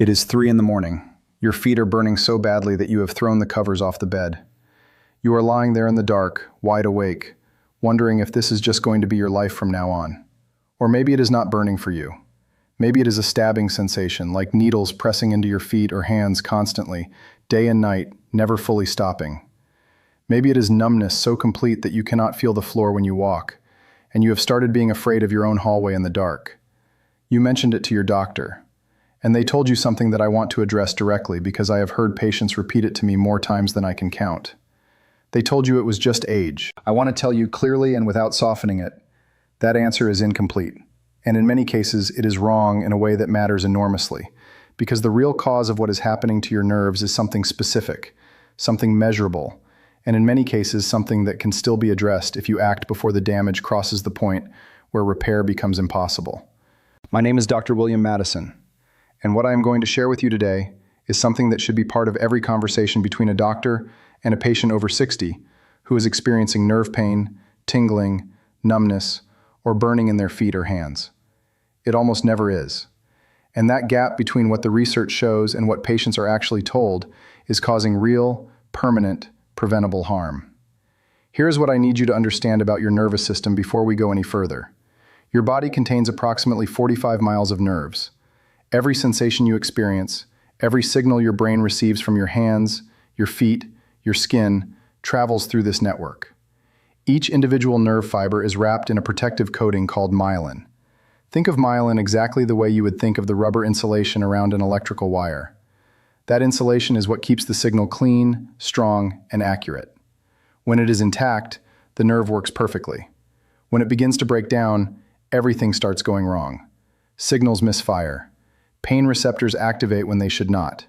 It is 3 in the morning. Your feet are burning so badly that you have thrown the covers off the bed. You are lying there in the dark, wide awake, wondering if this is just going to be your life from now on. Or maybe it is not burning for you. Maybe it is a stabbing sensation, like needles pressing into your feet or hands constantly, day and night, never fully stopping. Maybe it is numbness so complete that you cannot feel the floor when you walk, and you have started being afraid of your own hallway in the dark. You mentioned it to your doctor, and they told you something that I want to address directly because I have heard patients repeat it to me more times than I can count. They told you it was just age. I want to tell you clearly and without softening it, that answer is incomplete. And in many cases, it is wrong in a way that matters enormously, because the real cause of what is happening to your nerves is something specific, something measurable, and in many cases, something that can still be addressed if you act before the damage crosses the point where repair becomes impossible. My name is Dr. William Madison, and what I am going to share with you today is something that should be part of every conversation between a doctor and a patient over 60 who is experiencing nerve pain, tingling, numbness, or burning in their feet or hands. It almost never is. And that gap between what the research shows and what patients are actually told is causing real, permanent, preventable harm. Here's what I need you to understand about your nervous system before we go any further. Your body contains approximately 45 miles of nerves. Every sensation you experience, every signal your brain receives from your hands, your feet, your skin, travels through this network. Each individual nerve fiber is wrapped in a protective coating called myelin. Think of myelin exactly the way you would think of the rubber insulation around an electrical wire. That insulation is what keeps the signal clean, strong, and accurate. When it is intact, the nerve works perfectly. When it begins to break down, everything starts going wrong. Signals misfire. Pain receptors activate when they should not.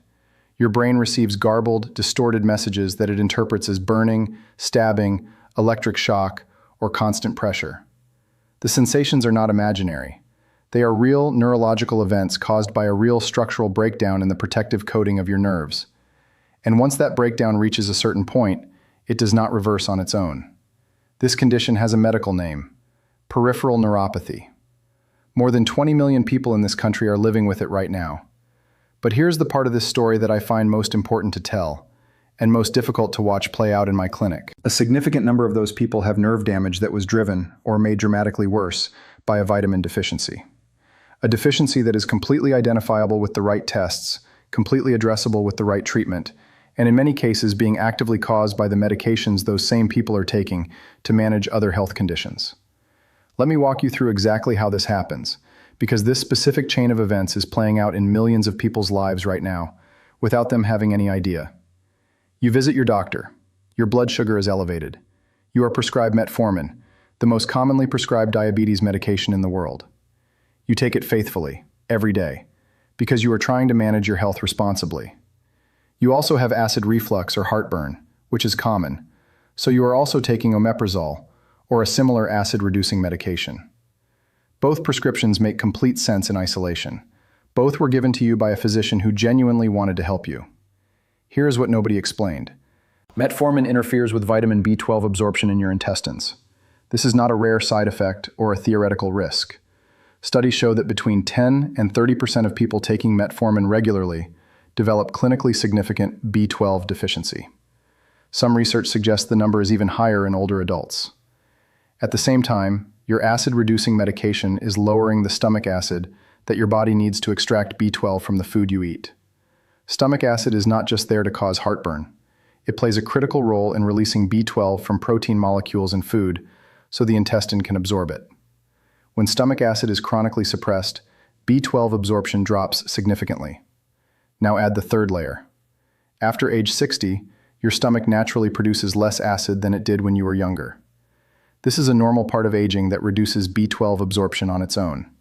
Your brain receives garbled, distorted messages that it interprets as burning, stabbing, electric shock, or constant pressure. The sensations are not imaginary. They are real neurological events caused by a real structural breakdown in the protective coating of your nerves. And once that breakdown reaches a certain point, it does not reverse on its own. This condition has a medical name: peripheral neuropathy. More than 20 million people in this country are living with it right now. But here's the part of this story that I find most important to tell, and most difficult to watch play out in my clinic. A significant number of those people have nerve damage that was driven, or made dramatically worse, by a vitamin deficiency. A deficiency that is completely identifiable with the right tests, completely addressable with the right treatment, and in many cases being actively caused by the medications those same people are taking to manage other health conditions. Let me walk you through exactly how this happens, because this specific chain of events is playing out in millions of people's lives right now, without them having any idea. You visit your doctor. Your blood sugar is elevated. You are prescribed metformin, the most commonly prescribed diabetes medication in the world. You take it faithfully, every day, because you are trying to manage your health responsibly. You also have acid reflux or heartburn, which is common, so you are also taking omeprazole, or a similar acid-reducing medication. Both prescriptions make complete sense in isolation. Both were given to you by a physician who genuinely wanted to help you. Here is what nobody explained. Metformin interferes with vitamin B12 absorption in your intestines. This is not a rare side effect or a theoretical risk. Studies show that between 10 and 30% of people taking metformin regularly develop clinically significant B12 deficiency. Some research suggests the number is even higher in older adults. At the same time, your acid-reducing medication is lowering the stomach acid that your body needs to extract B12 from the food you eat. Stomach acid is not just there to cause heartburn. It plays a critical role in releasing B12 from protein molecules in food so the intestine can absorb it. When stomach acid is chronically suppressed, B12 absorption drops significantly. Now add the third layer. After age 60, your stomach naturally produces less acid than it did when you were younger. This is a normal part of aging that reduces B12 absorption on its own.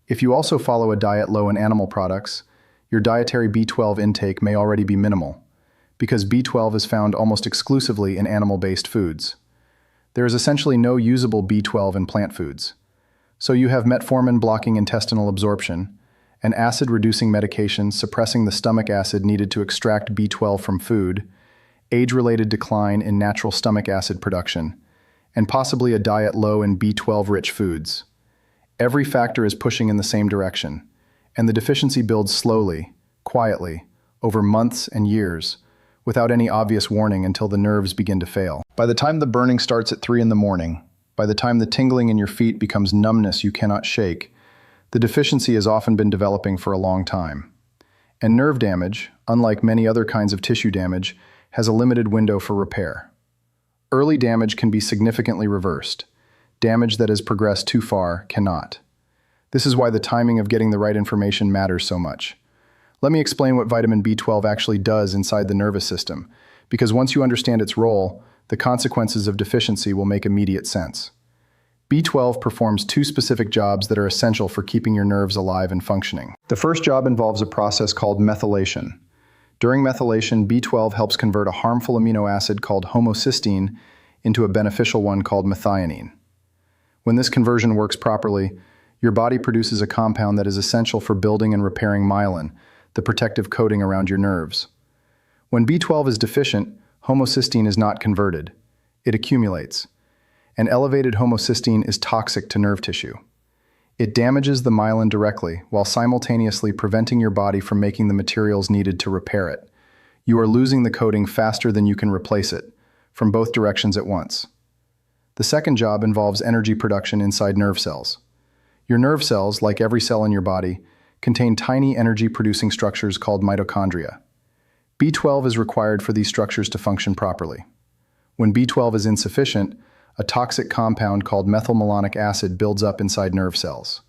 If you also follow a diet low in animal products, your dietary B12 intake may already be minimal, because B12 is found almost exclusively in animal-based foods. There is essentially no usable B12 in plant foods. So you have metformin blocking intestinal absorption, and acid-reducing medications suppressing the stomach acid needed to extract B12 from food, age-related decline in natural stomach acid production, and possibly a diet low in B12-rich foods. Every factor is pushing in the same direction, and the deficiency builds slowly, quietly, over months and years, without any obvious warning until the nerves begin to fail. By the time the burning starts at 3 in the morning, by the time the tingling in your feet becomes numbness you cannot shake, the deficiency has often been developing for a long time. And nerve damage, unlike many other kinds of tissue damage, has a limited window for repair. Early damage can be significantly reversed. Damage that has progressed too far cannot. This is why the timing of getting the right information matters so much. Let me explain what vitamin B12 actually does inside the nervous system, because once you understand its role, the consequences of deficiency will make immediate sense. B12 performs two specific jobs that are essential for keeping your nerves alive and functioning. The first job involves a process called methylation. During methylation, B12 helps convert a harmful amino acid called homocysteine into a beneficial one called methionine. When this conversion works properly, your body produces a compound that is essential for building and repairing myelin, the protective coating around your nerves. When B12 is deficient, homocysteine is not converted. It accumulates. And elevated homocysteine is toxic to nerve tissue. It damages the myelin directly while simultaneously preventing your body from making the materials needed to repair it. You are losing the coating faster than you can replace it, from both directions at once. The second job involves energy production inside nerve cells. Your nerve cells, like every cell in your body, contain tiny energy-producing structures called mitochondria. B12 is required for these structures to function properly. When B12 is insufficient, a toxic compound called methylmalonic acid builds up inside nerve cells.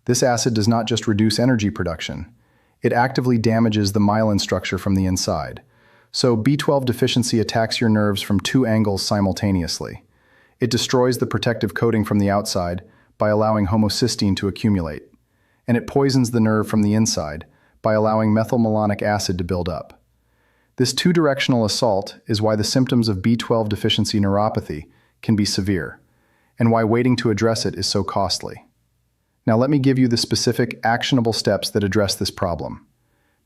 This acid does not just reduce energy production, it actively damages the myelin structure from the inside. So B12 deficiency attacks your nerves from two angles simultaneously. It destroys the protective coating from the outside by allowing homocysteine to accumulate, and it poisons the nerve from the inside by allowing methylmalonic acid to build up. This two-directional assault is why the symptoms of B12 deficiency neuropathy can be severe, and why waiting to address it is so costly. Now let me give you the specific, actionable steps that address this problem.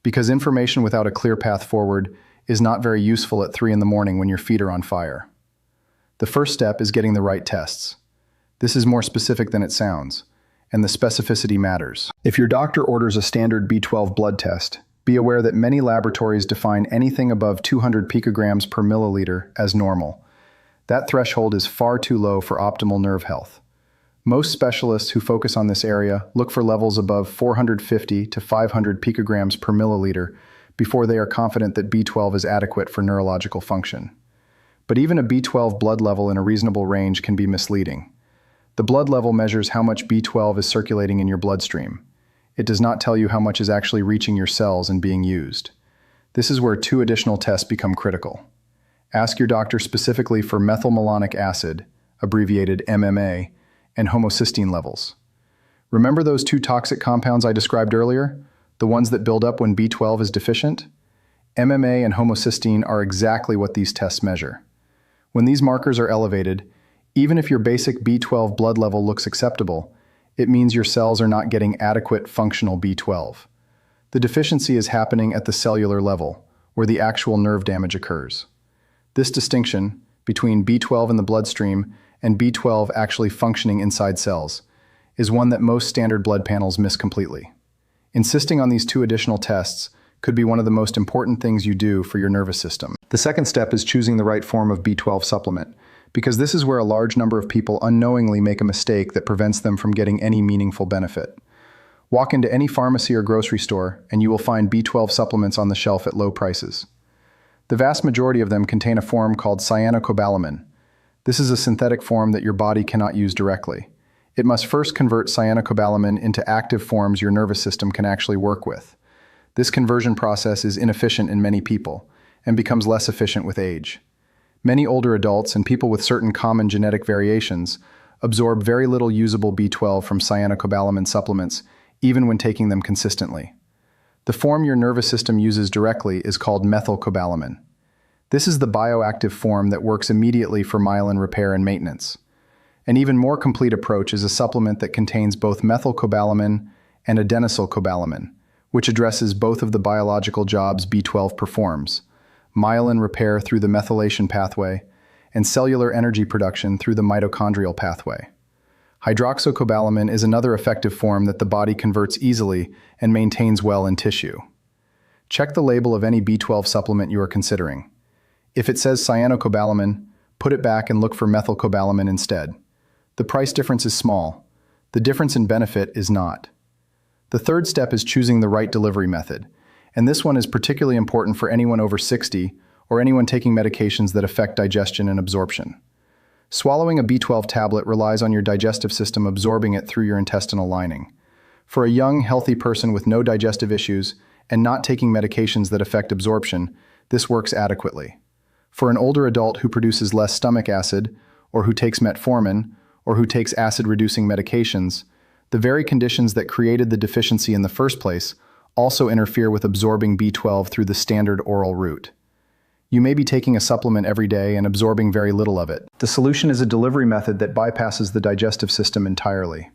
Because information without a clear path forward is not very useful at 3 in the morning when your feet are on fire. The first step is getting the right tests. This is more specific than it sounds, and the specificity matters. If your doctor orders a standard B12 blood test, be aware that many laboratories define anything above 200 picograms per milliliter as normal. That threshold is far too low for optimal nerve health. Most specialists who focus on this area look for levels above 450 to 500 picograms per milliliter before they are confident that B12 is adequate for neurological function. But even a B12 blood level in a reasonable range can be misleading. The blood level measures how much B12 is circulating in your bloodstream. It does not tell you how much is actually reaching your cells and being used. This is where two additional tests become critical. Ask your doctor specifically for methylmalonic acid, abbreviated MMA, and homocysteine levels. Remember those two toxic compounds I described earlier? The ones that build up when B12 is deficient? MMA and homocysteine are exactly what these tests measure. When these markers are elevated, even if your basic B12 blood level looks acceptable, it means your cells are not getting adequate functional B12. The deficiency is happening at the cellular level, where the actual nerve damage occurs. This distinction between B12 in the bloodstream and B12 actually functioning inside cells is one that most standard blood panels miss completely. Insisting on these two additional tests could be one of the most important things you do for your nervous system. The second step is choosing the right form of B12 supplement, because this is where a large number of people unknowingly make a mistake that prevents them from getting any meaningful benefit. Walk into any pharmacy or grocery store and you will find B12 supplements on the shelf at low prices. The vast majority of them contain a form called cyanocobalamin. This is a synthetic form that your body cannot use directly. It must first convert cyanocobalamin into active forms your nervous system can actually work with. This conversion process is inefficient in many people and becomes less efficient with age. Many older adults and people with certain common genetic variations absorb very little usable B12 from cyanocobalamin supplements, even when taking them consistently. The form your nervous system uses directly is called methylcobalamin. This is the bioactive form that works immediately for myelin repair and maintenance. An even more complete approach is a supplement that contains both methylcobalamin and adenosylcobalamin, which addresses both of the biological jobs B12 performs: myelin repair through the methylation pathway and cellular energy production through the mitochondrial pathway. Hydroxycobalamin is another effective form that the body converts easily and maintains well in tissue. Check the label of any B12 supplement you are considering. If it says cyanocobalamin, put it back and look for methylcobalamin instead. The price difference is small. The difference in benefit is not. The third step is choosing the right delivery method, and this one is particularly important for anyone over 60 or anyone taking medications that affect digestion and absorption. Swallowing a B12 tablet relies on your digestive system absorbing it through your intestinal lining. For a young, healthy person with no digestive issues and not taking medications that affect absorption, this works adequately. For an older adult who produces less stomach acid, or who takes metformin, or who takes acid-reducing medications, the very conditions that created the deficiency in the first place also interfere with absorbing B12 through the standard oral route. You may be taking a supplement every day and absorbing very little of it. The solution is a delivery method that bypasses the digestive system entirely.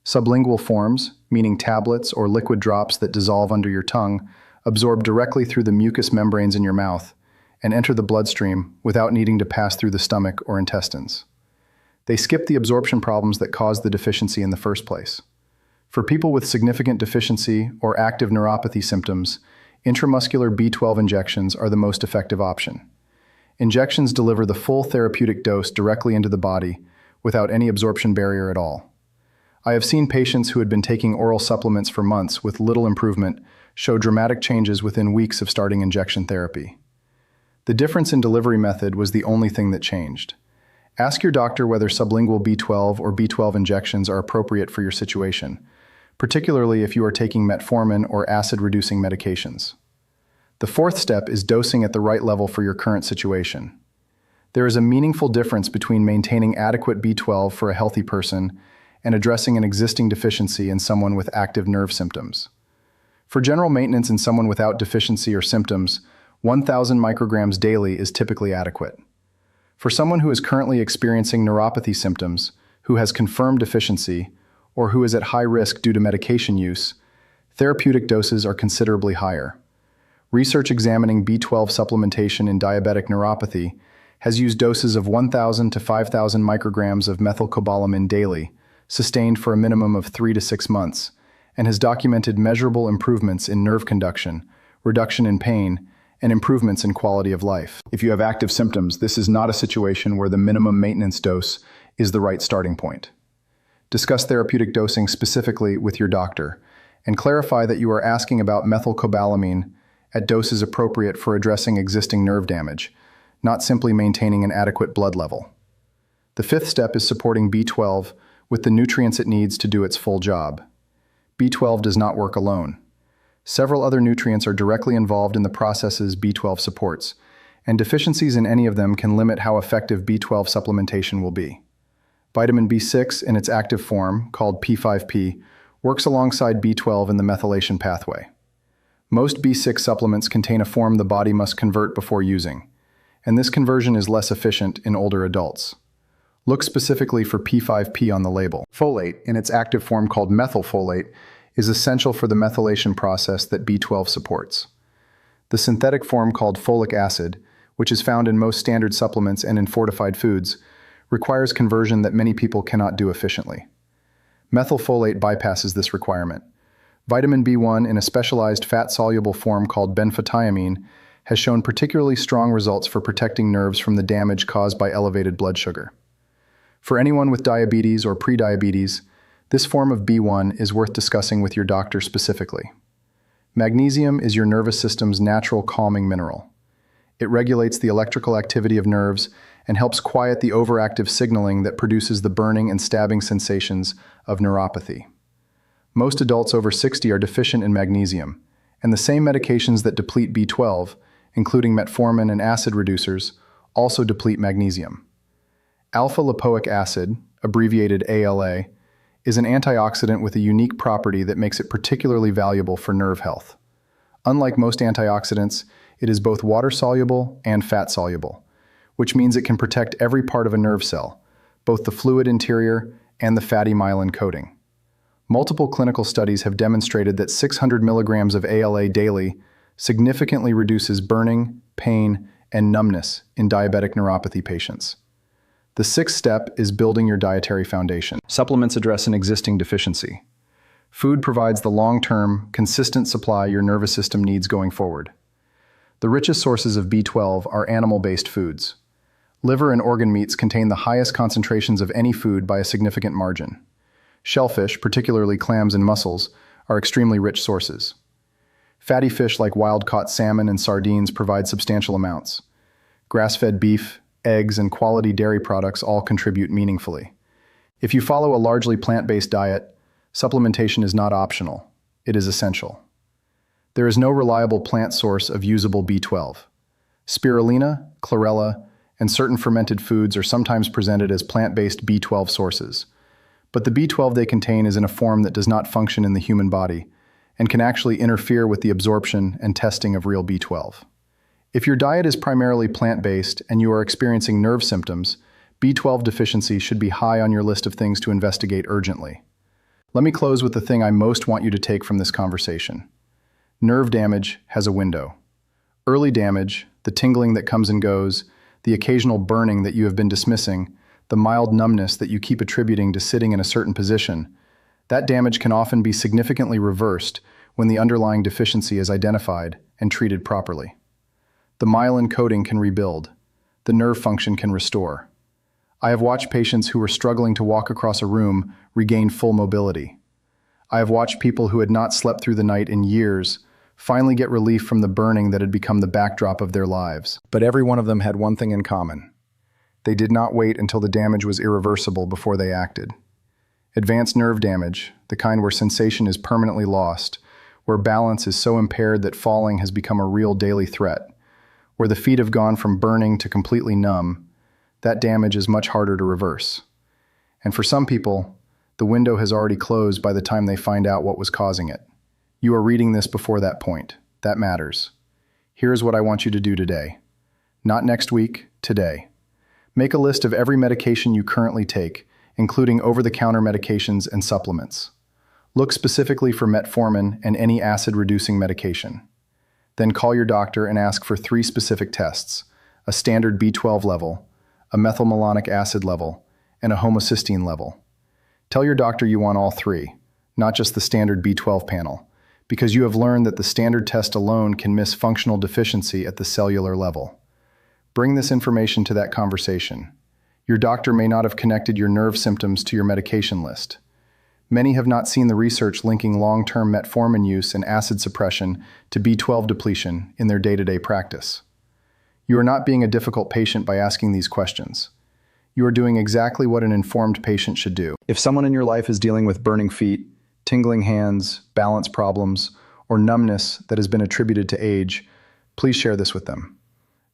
Sublingual forms, meaning tablets or liquid drops that dissolve under your tongue, absorb directly through the mucous membranes in your mouth and enter the bloodstream without needing to pass through the stomach or intestines. They skip the absorption problems that caused the deficiency in the first place. For people with significant deficiency or active neuropathy symptoms, intramuscular B12 injections are the most effective option. Injections deliver the full therapeutic dose directly into the body without any absorption barrier at all. I have seen patients who had been taking oral supplements for months with little improvement show dramatic changes within weeks of starting injection therapy. The difference in delivery method was the only thing that changed. Ask your doctor whether sublingual B12 or B12 injections are appropriate for your situation, particularly if you are taking metformin or acid-reducing medications. The fourth step is dosing at the right level for your current situation. There is a meaningful difference between maintaining adequate B12 for a healthy person and addressing an existing deficiency in someone with active nerve symptoms. For general maintenance in someone without deficiency or symptoms, 1,000 micrograms daily is typically adequate. For someone who is currently experiencing neuropathy symptoms, who has confirmed deficiency, or who is at high risk due to medication use, therapeutic doses are considerably higher. Research examining B12 supplementation in diabetic neuropathy has used doses of 1,000 to 5,000 micrograms of methylcobalamin daily, sustained for a minimum of 3 to 6 months, and has documented measurable improvements in nerve conduction, reduction in pain, and improvements in quality of life. If you have active symptoms, this is not a situation where the minimum maintenance dose is the right starting point. Discuss therapeutic dosing specifically with your doctor, and clarify that you are asking about methylcobalamin at doses appropriate for addressing existing nerve damage, not simply maintaining an adequate blood level. The fifth step is supporting B12 with the nutrients it needs to do its full job. B12 does not work alone. Several other nutrients are directly involved in the processes B12 supports, and deficiencies in any of them can limit how effective B12 supplementation will be. Vitamin B6 in its active form, called P5P, works alongside B12 in the methylation pathway. Most B6 supplements contain a form the body must convert before using, and this conversion is less efficient in older adults. Look specifically for P5P on the label. Folate, in its active form called methylfolate, is essential for the methylation process that B12 supports. The synthetic form called folic acid, which is found in most standard supplements and in fortified foods, requires conversion that many people cannot do efficiently. Methylfolate bypasses this requirement. Vitamin B1 in a specialized fat-soluble form called benfotiamine has shown particularly strong results for protecting nerves from the damage caused by elevated blood sugar. For anyone with diabetes or prediabetes, this form of B1 is worth discussing with your doctor specifically. Magnesium is your nervous system's natural calming mineral. It regulates the electrical activity of nerves and helps quiet the overactive signaling that produces the burning and stabbing sensations of neuropathy. Most adults over 60 are deficient in magnesium, and the same medications that deplete B12, including metformin and acid reducers, also deplete magnesium. Alpha-lipoic acid, abbreviated ALA, is an antioxidant with a unique property that makes it particularly valuable for nerve health. Unlike most antioxidants, it is both water-soluble and fat-soluble, which means it can protect every part of a nerve cell, both the fluid interior and the fatty myelin coating. Multiple clinical studies have demonstrated that 600 milligrams of ALA daily significantly reduces burning, pain, and numbness in diabetic neuropathy patients. The sixth step is building your dietary foundation. Supplements address an existing deficiency. Food provides the long-term, consistent supply your nervous system needs going forward. The richest sources of B12 are animal-based foods. Liver and organ meats contain the highest concentrations of any food by a significant margin. Shellfish, particularly clams and mussels, are extremely rich sources. Fatty fish like wild-caught salmon and sardines provide substantial amounts. Grass-fed beef, eggs, and quality dairy products all contribute meaningfully. If you follow a largely plant-based diet, supplementation is not optional. It is essential. There is no reliable plant source of usable B12. Spirulina, chlorella, and certain fermented foods are sometimes presented as plant-based B12 sources. But the B12 they contain is in a form that does not function in the human body and can actually interfere with the absorption and testing of real B12. If your diet is primarily plant-based and you are experiencing nerve symptoms, B12 deficiency should be high on your list of things to investigate urgently. Let me close with the thing I most want you to take from this conversation. Nerve damage has a window. Early damage, the tingling that comes and goes, the occasional burning that you have been dismissing, the mild numbness that you keep attributing to sitting in a certain position, that damage can often be significantly reversed when the underlying deficiency is identified and treated properly. The myelin coating can rebuild. The nerve function can restore. I have watched patients who were struggling to walk across a room regain full mobility. I have watched people who had not slept through the night in years finally get relief from the burning that had become the backdrop of their lives. But every one of them had one thing in common. They did not wait until the damage was irreversible before they acted. Advanced nerve damage, the kind where sensation is permanently lost, where balance is so impaired that falling has become a real daily threat, where the feet have gone from burning to completely numb, that damage is much harder to reverse. And for some people, the window has already closed by the time they find out what was causing it. You are reading this before that point. That matters. Here's what I want you to do today. Not next week, today. Make a list of every medication you currently take, including over-the-counter medications and supplements. Look specifically for metformin and any acid-reducing medication. Then call your doctor and ask for 3 specific tests: a standard B12 level, a methylmalonic acid level, and a homocysteine level. Tell your doctor you want all 3, not just the standard B12 panel, because you have learned that the standard test alone can miss functional deficiency at the cellular level. Bring this information to that conversation. Your doctor may not have connected your nerve symptoms to your medication list. Many have not seen the research linking long-term metformin use and acid suppression to B12 depletion in their day-to-day practice. You are not being a difficult patient by asking these questions. You are doing exactly what an informed patient should do. If someone in your life is dealing with burning feet, tingling hands, balance problems, or numbness that has been attributed to age, please share this with them.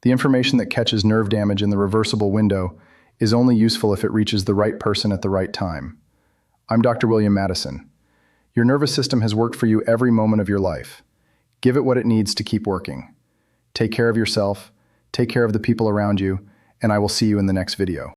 The information that catches nerve damage in the reversible window is only useful if it reaches the right person at the right time. I'm Dr. William Madison. Your nervous system has worked for you every moment of your life. Give it what it needs to keep working. Take care of yourself, take care of the people around you, and I will see you in the next video.